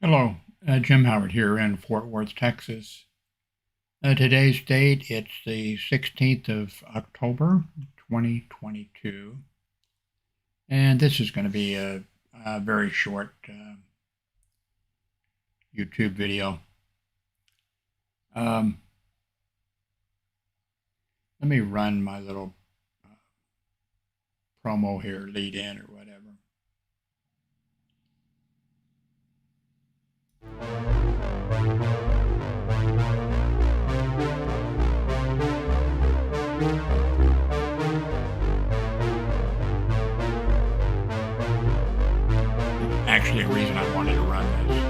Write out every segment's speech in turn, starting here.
Hello, Jim Howard here in Fort Worth, Texas. Today's date, it's the 16th of October, 2022, and this is going to be a very short YouTube video. Let me run my little promo here, lead in or whatever. Actually, a reason I wanted to run this.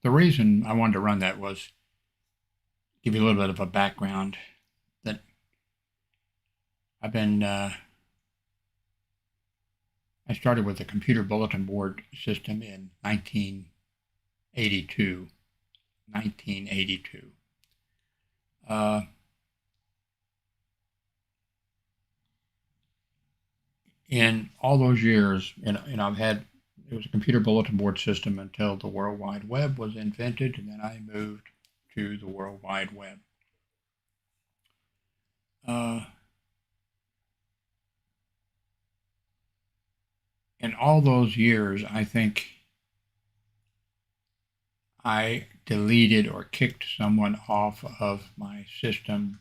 The reason I wanted to run that was give you a little bit of a background that I've been. I started with the computer bulletin board system in 1982. 1982. In all those years, and I've had it was a computer bulletin board system until the World Wide Web was invented, and then I moved to the World Wide Web. In all those years, I think I deleted or kicked someone off of my system,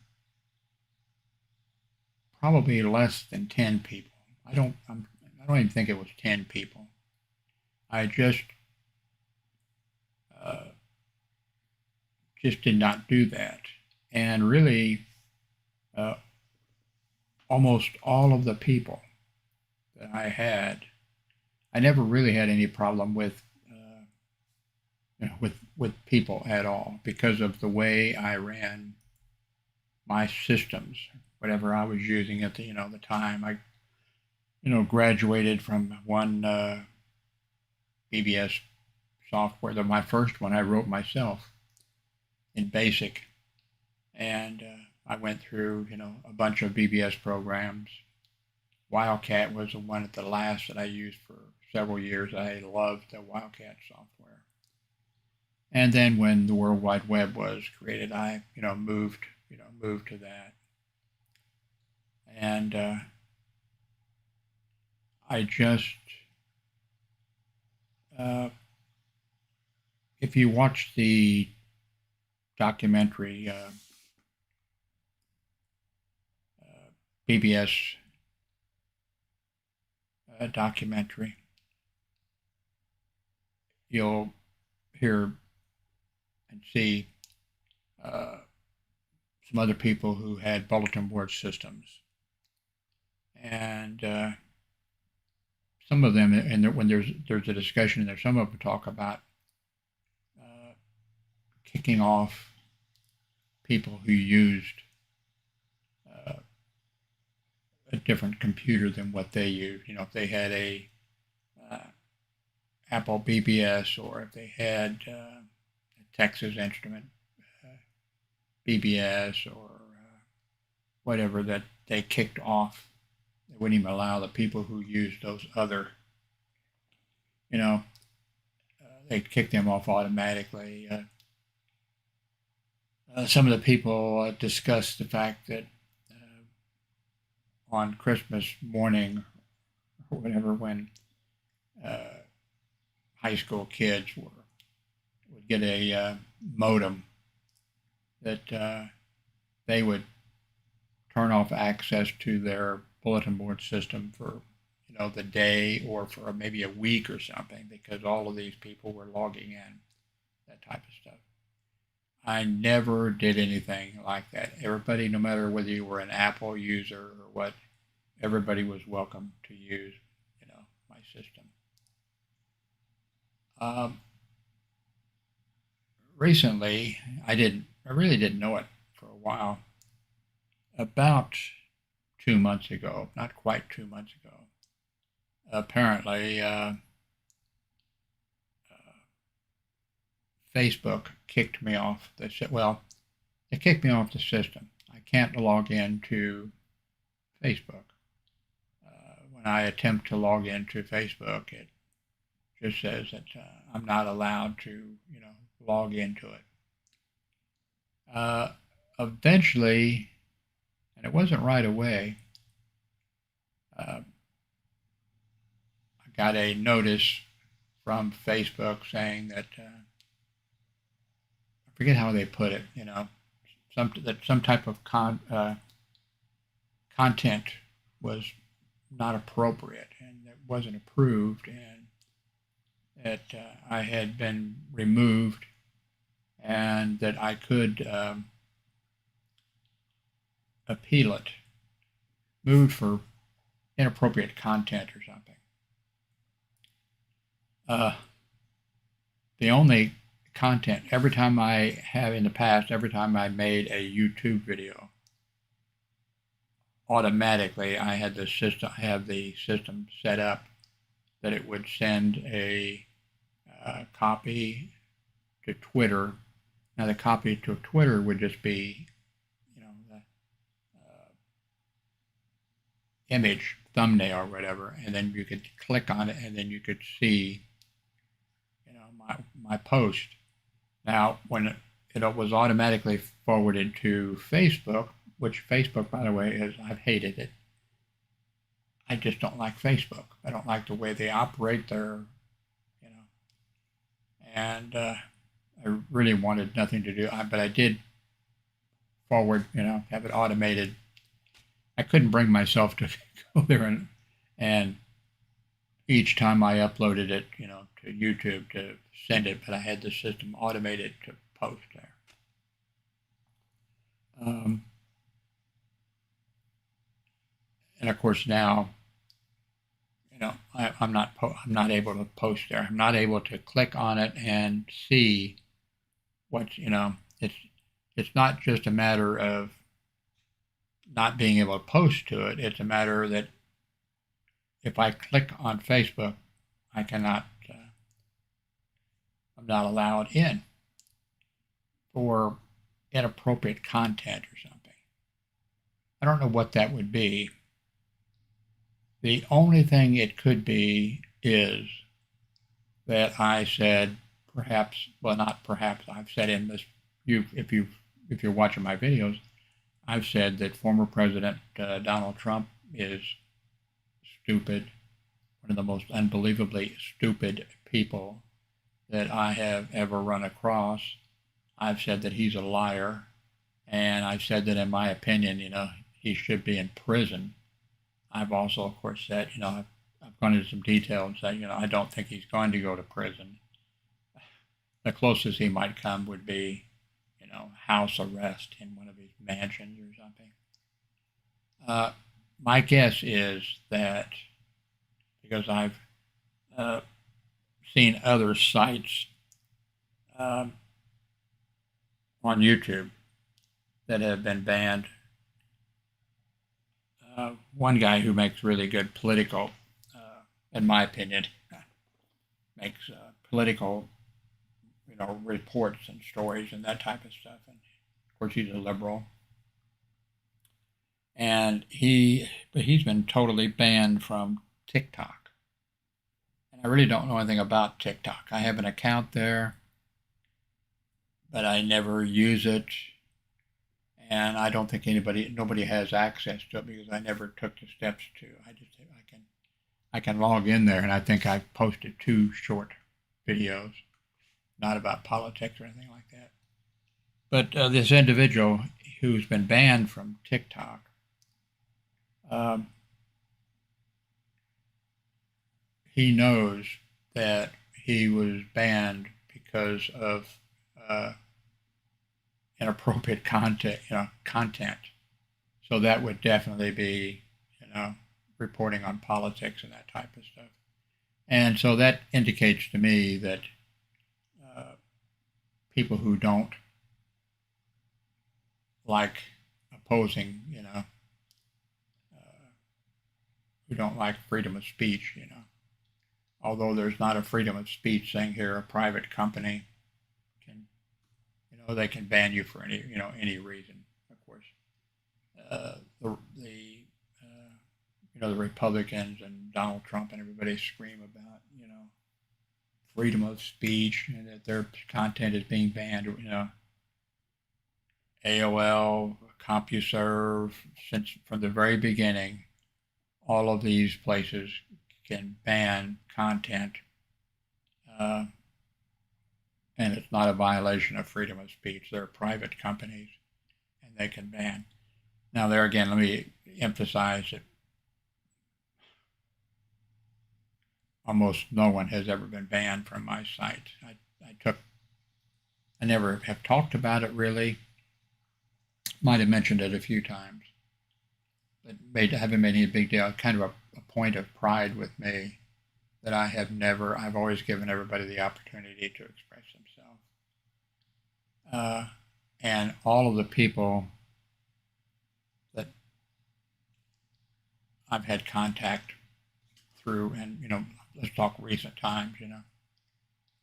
probably less than 10 people. I don't even think it was 10 people. I just did not do that. And really, almost all of the people that I had, I never really had any problem with with people at all because of the way I ran my systems, whatever I was using at the the time. I graduated from one BBS software. My first one I wrote myself in BASIC, and I went through a bunch of BBS programs. Wildcat was the one at the last that I used for several years. I loved the Wildcat software. And then when the World Wide Web was created, I moved to that. And I just if you watch the documentary BBS documentary, you'll hear and see some other people who had bulletin board systems, and some of them, and when there's a discussion there, some of them talk about kicking off people who used a different computer than what they used. If they had a Apple BBS, or if they had a Texas Instrument BBS, or whatever, that they kicked off. They wouldn't even allow the people who used those other, they kicked them off automatically. Some of the people discussed the fact that on Christmas morning or whatever, when high school kids would get a modem, that they would turn off access to their bulletin board system for the day, or for maybe a week or something, because all of these people were logging in, that type of stuff. I never did anything like that. Everybody, no matter whether you were an Apple user or what, everybody was welcome to use my system. Recently, I really didn't know it for a while, about 2 months ago, not quite 2 months ago. Apparently, Facebook kicked me off the they kicked me off the system. I can't log into Facebook. When I attempt to log into Facebook, it just says that I'm not allowed to, log into it. Eventually, and it wasn't right away, I got a notice from Facebook saying that I forget how they put it, some type of content was not appropriate and that wasn't approved, and that I had been removed, and that I could appeal it, moved for inappropriate content or something. The only content, every time I made a YouTube video, automatically I have the system set up that it would send a copy to Twitter. Now the copy to Twitter would just be, the image thumbnail or whatever, and then you could click on it, and then you could see, my post. Now, when it was automatically forwarded to Facebook, which Facebook, by the way, I've hated it. I just don't like Facebook. I don't like the way they operate there, and I really wanted nothing to do, but I did forward, have it automated. I couldn't bring myself to go there and each time I uploaded it, to YouTube to send it, but I had the system automated to post there. And of course now, I'm not able to post there. I'm not able to click on it and see what, it's not just a matter of not being able to post to it. It's a matter that if I click on Facebook, I cannot, I'm not allowed in for inappropriate content or something. I don't know what that would be. The only thing it could be is that I said, I've said in this, if you're watching my videos, I've said that former President Donald Trump is stupid, one of the most unbelievably stupid people that I have ever run across. I've said that he's a liar, and I've said that in my opinion, he should be in prison. I've also, of course, said, I've gone into some detail and said, I don't think he's going to go to prison. The closest he might come would be, house arrest in one of his mansions or something. My guess is that, because I've seen other sites on YouTube that have been banned. One guy who makes really good political, in my opinion, makes political, reports and stories and that type of stuff. And of course, he's a liberal, and he's been totally banned from TikTok. And I really don't know anything about TikTok. I have an account there, but I never use it. And I don't think nobody has access to it because I never took the steps to. I can log in there, and I think I posted 2 short videos, not about politics or anything like that. But this individual who's been banned from TikTok, he knows that he was banned because of inappropriate content. So that would definitely be, reporting on politics and that type of stuff. And so that indicates to me that people who don't like opposing, who don't like freedom of speech, Although there's not a freedom of speech thing here, a private company can, they can ban you for any reason. Of course, the Republicans and Donald Trump and everybody scream about, freedom of speech and that their content is being banned. AOL, CompuServe, since from the very beginning, all of these places can ban content, and it's not a violation of freedom of speech. They're private companies, and they can ban. Now, there again, let me emphasize that almost no one has ever been banned from my site. I never have talked about it really. Might have mentioned it a few times, but haven't made any big deal. Kind of a point of pride with me that I've always given everybody the opportunity to express themselves. And all of the people that I've had contact through, and, let's talk recent times,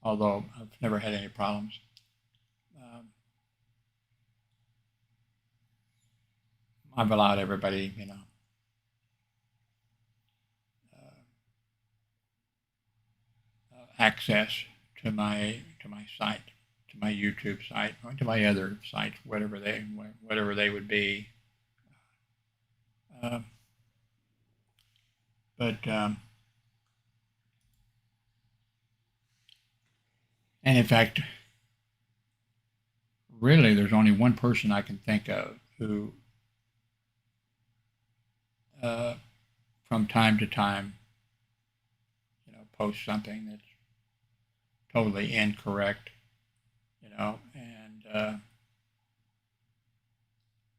although I've never had any problems. I've allowed everybody, access to my site, to my YouTube site, or to my other sites, whatever they would be. And in fact, really, there's only one person I can think of who, from time to time, posts something that's totally incorrect, and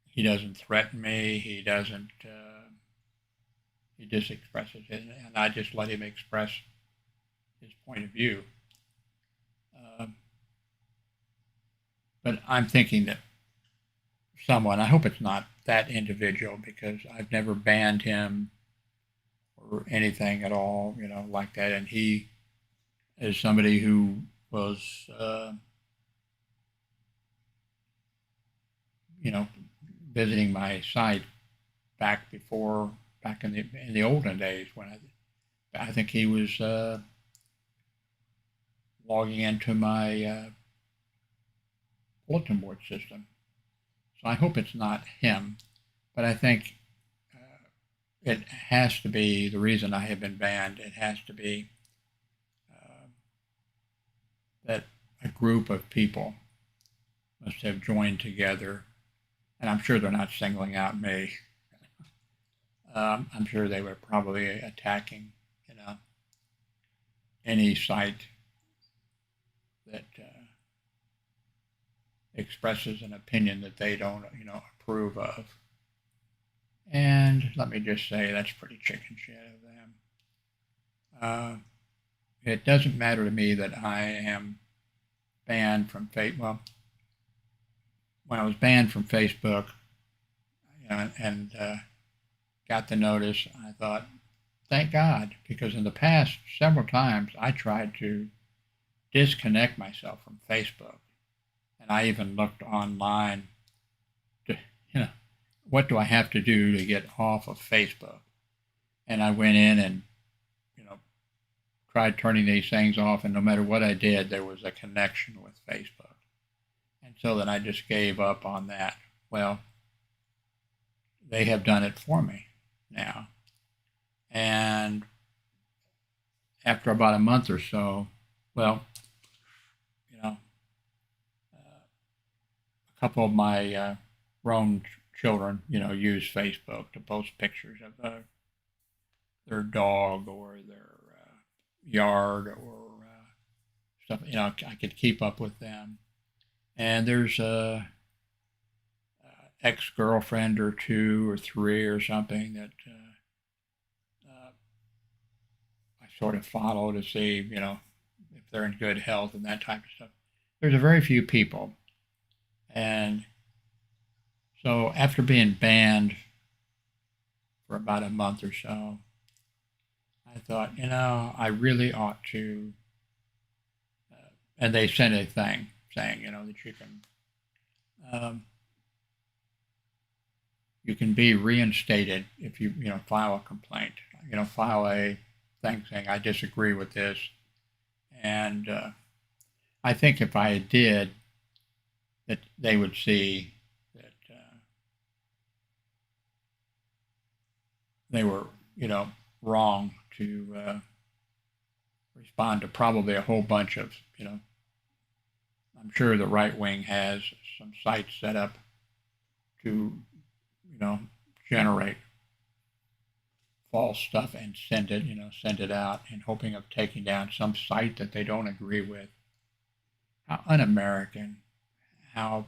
he doesn't threaten me. He doesn't. He just expresses it, and I just let him express his point of view. But I'm thinking that someone, I hope it's not that individual, because I've never banned him or anything at all, like that. And he is somebody who was, visiting my site back in the olden days when I think he was logging into my bulletin board system. So I hope it's not him, but I think it has to be the reason I have been banned. It has to be that a group of people must have joined together, and I'm sure they're not singling out me. I'm sure they were probably attacking, any site that expresses an opinion that they don't, approve of. And let me just say, that's pretty chicken shit of them. It doesn't matter to me that I am banned from Facebook. Well, when I was banned from Facebook, and got the notice, I thought, thank God, because in the past several times I tried to disconnect myself from Facebook. And I even looked online to, what do I have to do to get off of Facebook? And I went in and, tried turning these things off, and no matter what I did, there was a connection with Facebook. And so then I just gave up on that. Well, they have done it for me now. And after about a month or so, well, a couple of my grown children, use Facebook to post pictures of their dog or their yard or stuff. I could keep up with them. And there's a ex-girlfriend or two or three or something that I sort of follow to see, if they're in good health and that type of stuff. There's a very few people. And so after being banned for about a month or so, I thought, I really ought to. And they sent a thing saying, that um, you can be reinstated if you, file a complaint. File a thing saying I disagree with this, and I think if I did, that they would see that they were, wrong to respond to probably a whole bunch of, I'm sure the right wing has some sites set up to, generate false stuff and send it out in hoping of taking down some site that they don't agree with. How un-American, how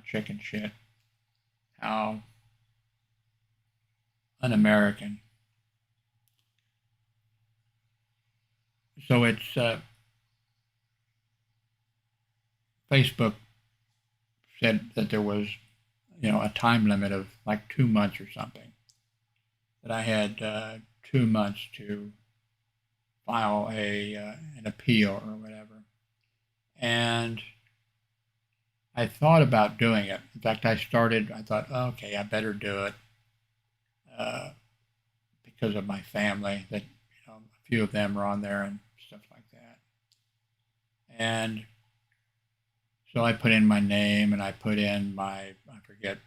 chicken shit, how un-American. So it's Facebook said that there was, a time limit of like 2 months or something. That I had 2 months to file an appeal or whatever. And I thought about doing it. In fact, I thought, oh, okay, I better do it because of my family, that, a few of them are on there and stuff like that. And so I put in my name and I put in my, I forget,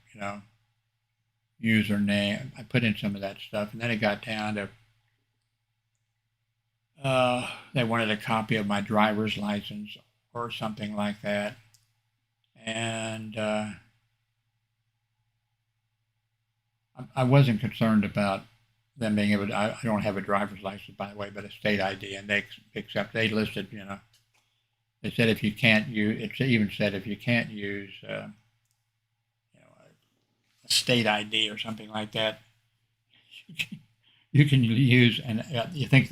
username. I put in some of that stuff. And then it got down to, they wanted a copy of my driver's license or something like that. And I wasn't concerned about them being able to, I don't have a driver's license, by the way, but a state ID. And they listed, they said if you can't use, it even said if you can't use, a state ID or something like that, you can use, and I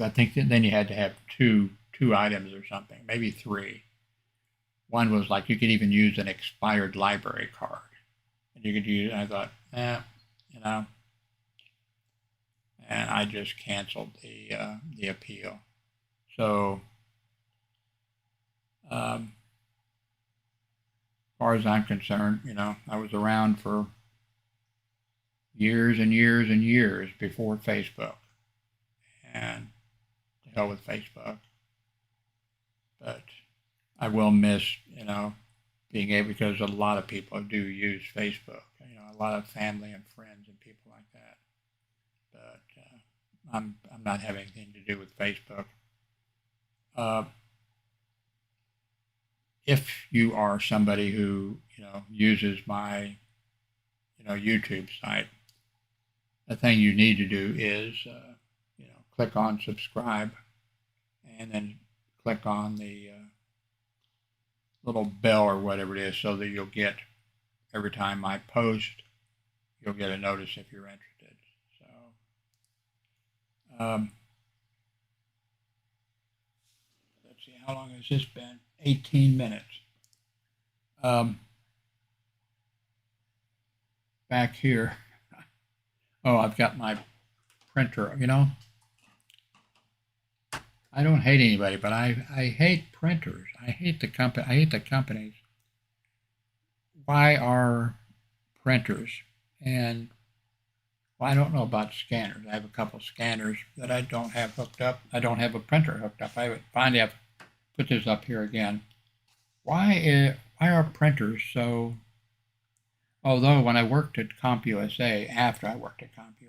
think then you had to have two items or something, maybe 3. One was like you could even use an expired library card, and you could use. I thought, and I just canceled the appeal. So, as far as I'm concerned, I was around for years and years and years before Facebook, and to hell with Facebook. But I will miss, being able, because a lot of people do use Facebook, a lot of family and friends and people like that. But I'm not having anything to do with Facebook. If you are somebody who, uses my, YouTube site, the thing you need to do is, click on subscribe, and then click on the little bell or whatever it is, so that you'll get, every time I post, you'll get a notice if you're interested. So, let's see, how long has this been? 18 minutes. Back here, oh, I've got my printer, I don't hate anybody, but I hate printers. I hate the companies. Why are printers? And well, I don't know about scanners. I have a couple of scanners that I don't have hooked up. I don't have a printer hooked up. I finally have put this up here again. Why are printers so? Although when I worked at CompUSA, after I worked at CompUSA,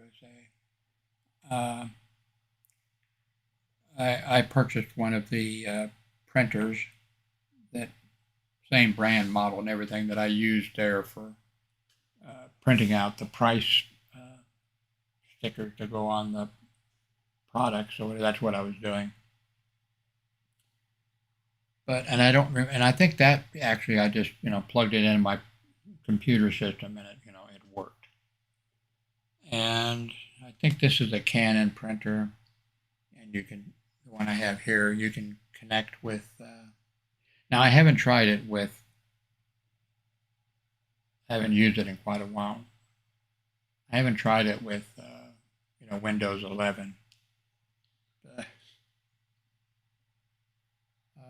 I purchased one of the printers, that same brand, model, and everything that I used there for printing out the price stickers to go on the products. So that's what I was doing. But and I think that actually I just plugged it in my computer system, and it worked. And I think this is a Canon printer, and the one I have here, you can connect with. Now I haven't tried it with. I haven't used it in quite a while. I haven't tried it with Windows 11.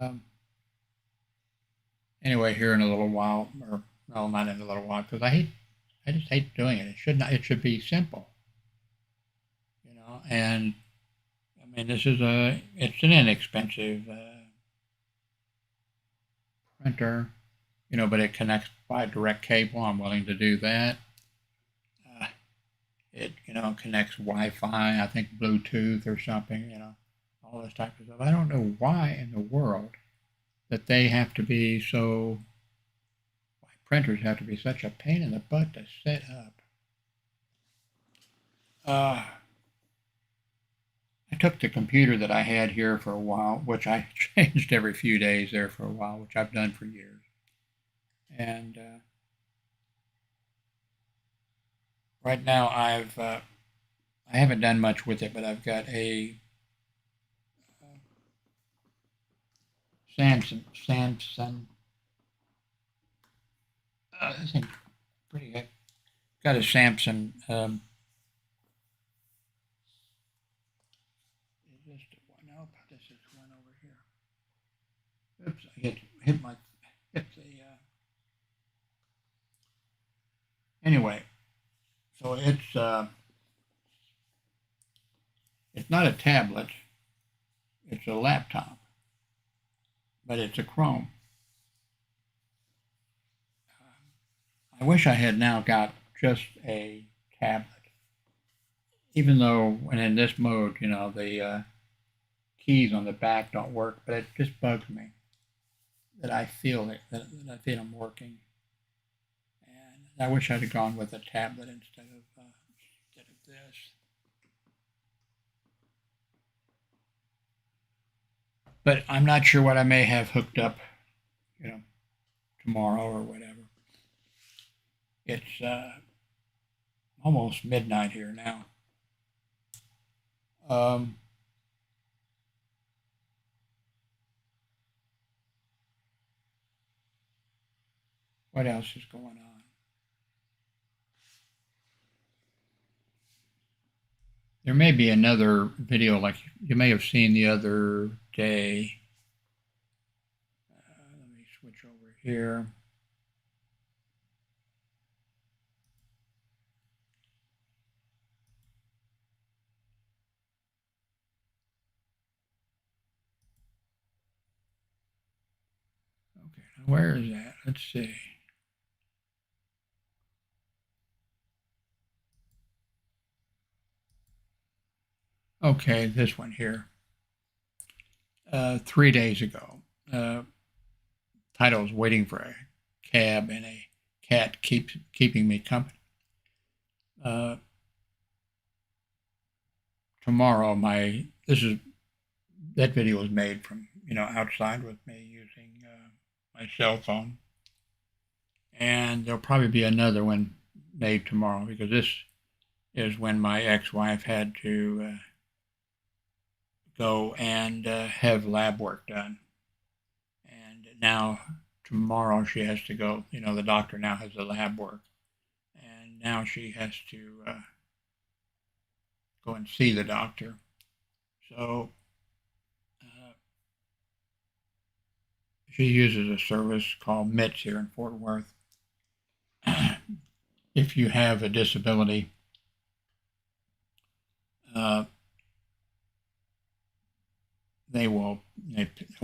Uh, anyway, here in a little while, or no, not in a little while, because I just hate doing it. It should not. It should be simple, And I mean, it's an inexpensive printer, but it connects by direct cable. I'm willing to do that. It connects Wi-Fi, I think Bluetooth or something, all this type of stuff. I don't know why in the world that they have to be so, why printers have to be such a pain in the butt to set up. I took the computer that I had here for a while, which I changed every few days there for a while, which I've done for years. And right now I haven't done much with it, but I've got a Samsung. This thing's pretty good. Got a Samsung. Is this the one? Nope, this is one over here. Oops, I hit the. Anyway, so it's not a tablet. It's a laptop, but it's a Chrome. I wish I had now got just a tablet, even though when in this mode, the keys on the back don't work, but it just bugs me that I feel that I feel I'm working, and I wish I'd have gone with a tablet instead of this. But I'm not sure what I may have hooked up, tomorrow or whatever. It's almost midnight here now. What else is going on? There may be another video like you may have seen the other day. Let me switch over here. Okay, now where is that? Let's see. Okay, this one here. 3 days ago. Title is Waiting for a Cab and a Cat Keeping Me Company. Tomorrow, that video was made from outside with me using my cell phone, and there'll probably be another one made tomorrow because this is when my ex-wife had to go and have lab work done, and now tomorrow she has to go. The doctor now has the lab work, and now she has to go and see the doctor. So she uses a service called MITS here in Fort Worth. If you have a disability, they'll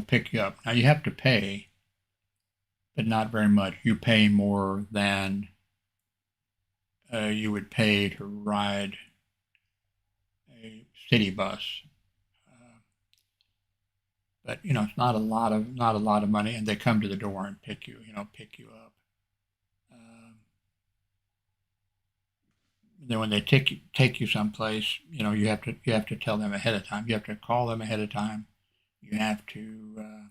pick you up. Now you have to pay, but not very much. You pay more than you would pay to ride a city bus. But it's not a lot of money, and they come to the door and pick you up. Then when they take you someplace, you have to tell them ahead of time. You have to call them ahead of time. You have to,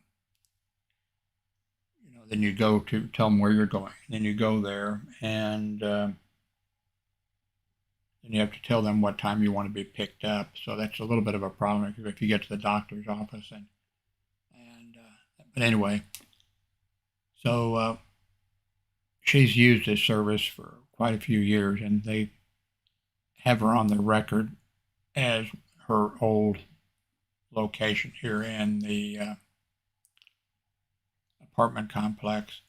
then you go to tell them where you're going. Then you go there, and then you have to tell them what time you want to be picked up. So that's a little bit of a problem if you get to the doctor's office but anyway, so she's used this service for quite a few years, and they have her on the record as her old location here in the apartment complex.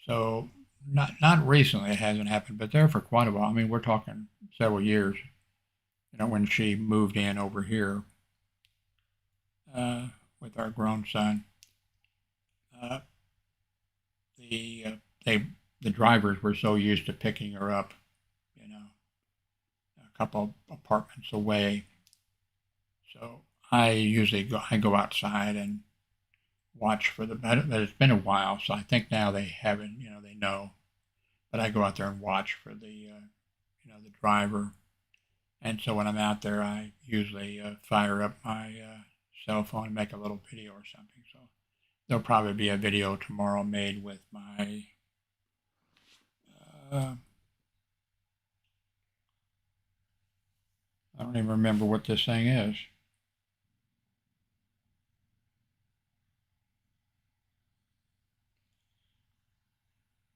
So not recently, it hasn't happened, but there for quite a while. I mean, we're talking several years. When she moved in over here with our grown son, uh, the the drivers were so used to picking her up, a couple apartments away. So I go outside and watch for but it's been a while, so I think now they haven't, they know. But I go out there and watch for the driver. And so when I'm out there, I usually fire up my cell phone and make a little video or something. So there'll probably be a video tomorrow made with my I don't even remember what this thing is.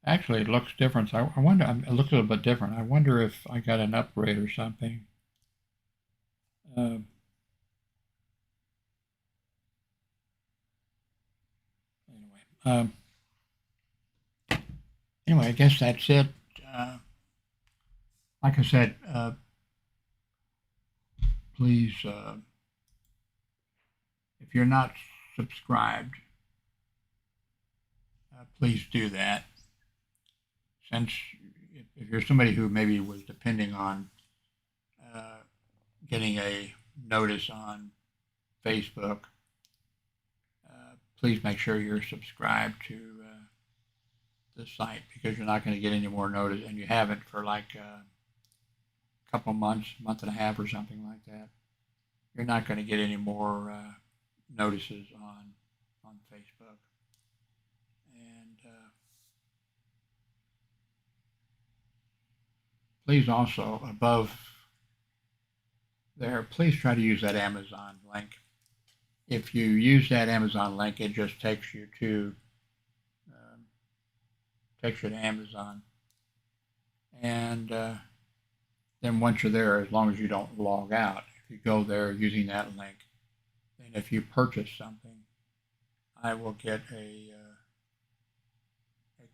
Actually, it looks different. I wonder, it looks a little bit different. I wonder if I got an upgrade or something. Um, anyway, I guess that's it. Like I said, please, if you're not subscribed, please do that. Since if you're somebody who maybe was depending on getting a notice on Facebook, please make sure you're subscribed to the site, because you're not going to get any more notice, and you haven't for like a couple months, month and a half or something like that. You're not going to get any more notices on Facebook. And please also, above there, please try to use that Amazon link. If you use that Amazon link, it just takes you to Amazon. And then once you're there, as long as you don't log out, if you go there using that link, then if you purchase something, I will get a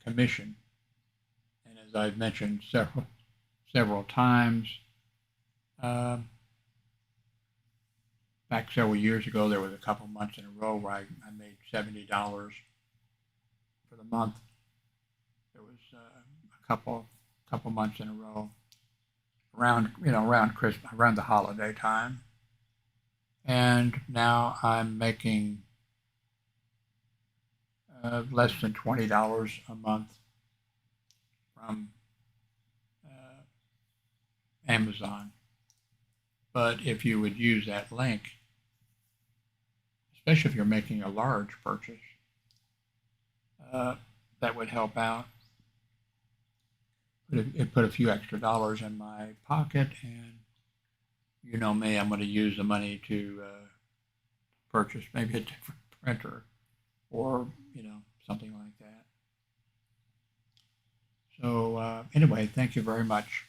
commission. And as I've mentioned several times, back several years ago, there was a couple months in a row where I made $70 for the month. There was a couple months in a row around Christmas, around the holiday time, and now I'm making less than $20 a month from Amazon. But if you would use that link, especially if you're making a large purchase, that would help out. It put a few extra dollars in my pocket, and you know me, I'm going to use the money to purchase maybe a different printer or something like that. So anyway, thank you very much.